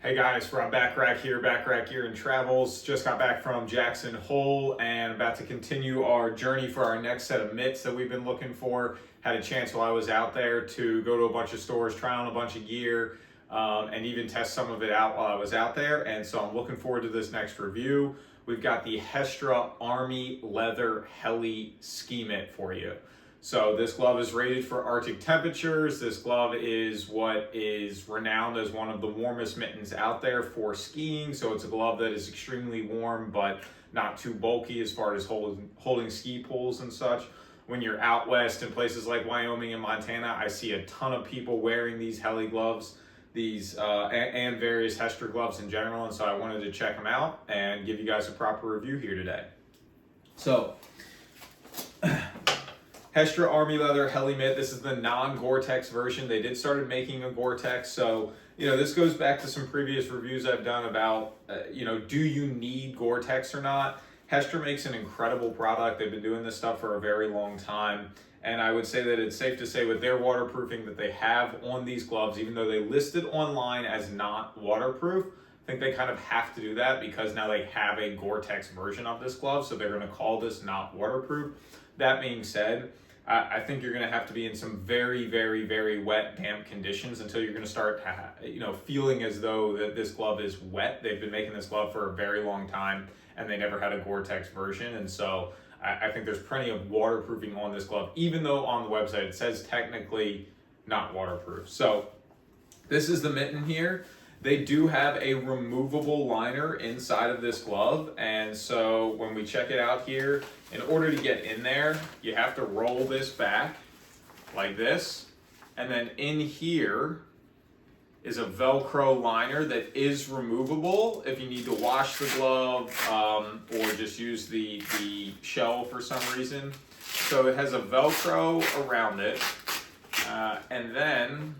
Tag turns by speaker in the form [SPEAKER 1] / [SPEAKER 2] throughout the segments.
[SPEAKER 1] Hey guys, Rob Backrack here, Backrack Gear and Travels. Just got back from Jackson Hole and about to continue our journey for our next set of mitts that we've been looking for. Had a chance while I was out there to go to a bunch of stores, try on a bunch of gear, and even test some of it out while I was out there. And so I'm looking forward to this next review. We've got the Hestra Army Leather Heli ski mitt for you. So this glove is rated for Arctic temperatures. This glove is what is renowned as one of the warmest mittens out there for skiing. So it's a glove that is extremely warm, but not too bulky as far as holding ski poles and such. When you're out west in places like Wyoming and Montana, I see a ton of people wearing these Heli gloves, and various Hestra gloves in general. And so I wanted to check them out and give you guys a proper review here today. So, Hestra Army Leather Heli Mitt. This is the non-Gore-Tex version. They did started making a Gore-Tex, so this goes back to some previous reviews I've done about do you need Gore-Tex or not? Hestra makes an incredible product. They've been doing this stuff for a very long time, and I would say that it's safe to say with their waterproofing that they have on these gloves, even though they listed online as not waterproof, I think they kind of have to do that because now they have a Gore-Tex version of this glove, so they're going to call this not waterproof. That being said, I think you're going to have to be in some very, very, very wet, damp conditions until you're going to start, feeling as though that this glove is wet. They've been making this glove for a very long time, and they never had a Gore-Tex version. And so I think there's plenty of waterproofing on this glove, even though on the website it says technically not waterproof. So this is the mitten here. They do have a removable liner inside of this glove, and so when we check it out here, in order to get in there, you have to roll this back like this, and then in here is a Velcro liner that is removable if you need to wash the glove or just use the shell for some reason. So it has a Velcro around it, and then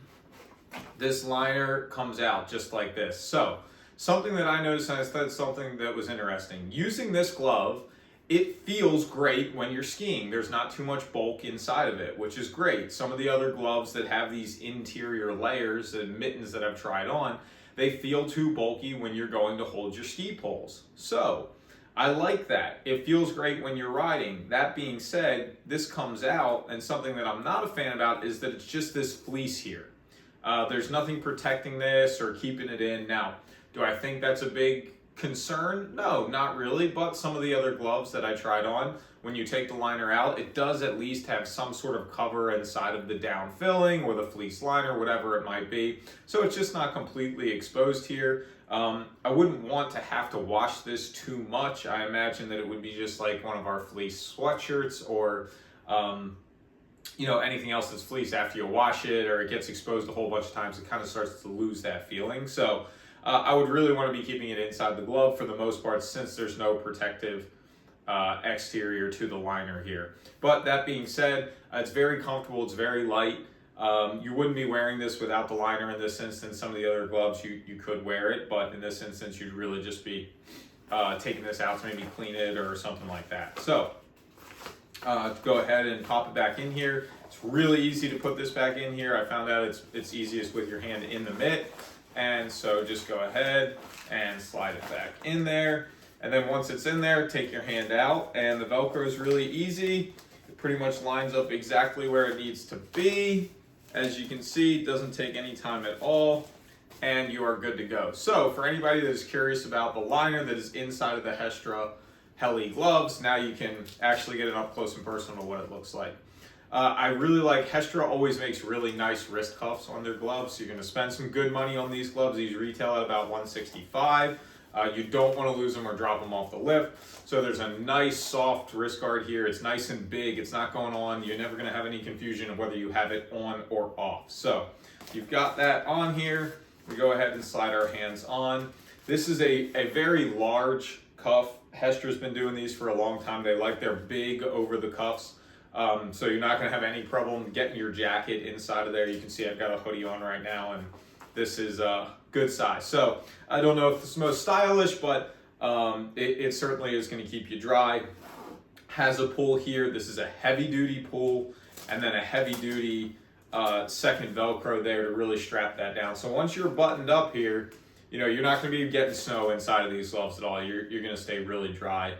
[SPEAKER 1] this liner comes out just like this. So something that I noticed, and I thought something that was interesting, using this glove, it feels great when you're skiing. There's not too much bulk inside of it, which is great. Some of the other gloves that have these interior layers and mittens that I've tried on, they feel too bulky when you're going to hold your ski poles. So I like that. It feels great when you're riding. That being said, this comes out, and something that I'm not a fan about is that it's just this fleece here. There's nothing protecting this or keeping it in. Now, do I think that's a big concern? No, not really, but some of the other gloves that I tried on, when you take the liner out, it does at least have some sort of cover inside of the down filling or the fleece liner, whatever it might be. So it's just not completely exposed here. I wouldn't want to have to wash this too much. I imagine that it would be just like one of our fleece sweatshirts or anything else that's fleece. After you wash it or it gets exposed a whole bunch of times, it kind of starts to lose that feeling. So I would really want to be keeping it inside the glove for the most part, since there's no protective exterior to the liner here. But that being said, it's very comfortable, it's very light. You wouldn't be wearing this without the liner in this instance. Some of the other gloves you could wear it, but in this instance you'd really just be taking this out to maybe clean it or something like that. So go ahead and pop it back in here. It's really easy to put this back in here. I found out it's easiest with your hand in the mitt. And so just go ahead and slide it back in there. And then once it's in there, take your hand out, and the Velcro is really easy. It pretty much lines up exactly where it needs to be. As you can see, it doesn't take any time at all, and you are good to go. So for anybody that is curious about the liner that is inside of the Hestra Heli gloves, now you can actually get an up close and personal what it looks like. I really like, Hestra always makes really nice wrist cuffs on their gloves. So you're going to spend some good money on these gloves. These retail at about $165. You don't want to lose them or drop them off the lift. So there's a nice soft wrist guard here. It's nice and big. It's not going on. You're never going to have any confusion of whether you have it on or off. So you've got that on here. We go ahead and slide our hands on. This is a very large cuff. Hestra's been doing these for a long time. They like their big over the cuffs. So you're not going to have any problem getting your jacket inside of there. You can see I've got a hoodie on right now, and this is a good size. So I don't know if it's most stylish, but it certainly is going to keep you dry. Has a pull here. This is a heavy duty pull, and then a heavy duty second Velcro there to really strap that down. So once you're buttoned up here, you're not going to be getting snow inside of these gloves at all. You're going to stay really dry.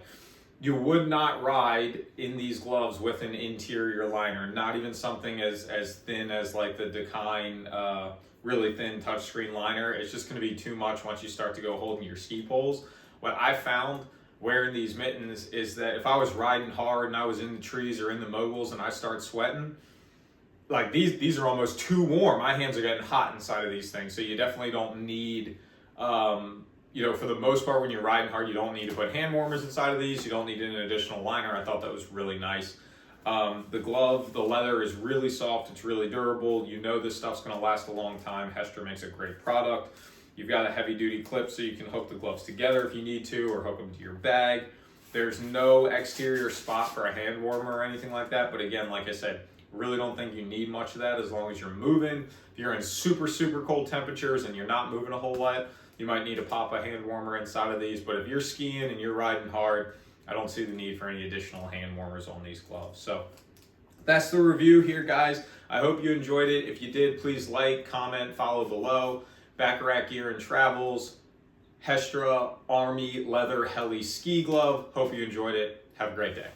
[SPEAKER 1] You would not ride in these gloves with an interior liner, not even something as thin as like the Dakine really thin touchscreen liner. It's just going to be too much once you start to go holding your ski poles. What I found wearing these mittens is that if I was riding hard and I was in the trees or in the moguls and I start sweating, like these are almost too warm. My hands are getting hot inside of these things. So you definitely don't need, for the most part, when you're riding hard, you don't need to put hand warmers inside of these. You don't need an additional liner. I thought that was really nice. The glove, the leather is really soft. It's really durable. This stuff's going to last a long time. Hestra makes a great product. You've got a heavy duty clip so you can hook the gloves together if you need to, or hook them to your bag. There's no exterior spot for a hand warmer or anything like that. But again, like I said, really don't think you need much of that as long as you're moving. If you're in super, super cold temperatures and you're not moving a whole lot, you might need to pop a hand warmer inside of these. But if you're skiing and you're riding hard, I don't see the need for any additional hand warmers on these gloves. So that's the review here, guys. I hope you enjoyed it. If you did, please like, comment, follow below. Baccarat Gear and Travels, Hestra Army Leather Heli Ski Glove. Hope you enjoyed it. Have a great day.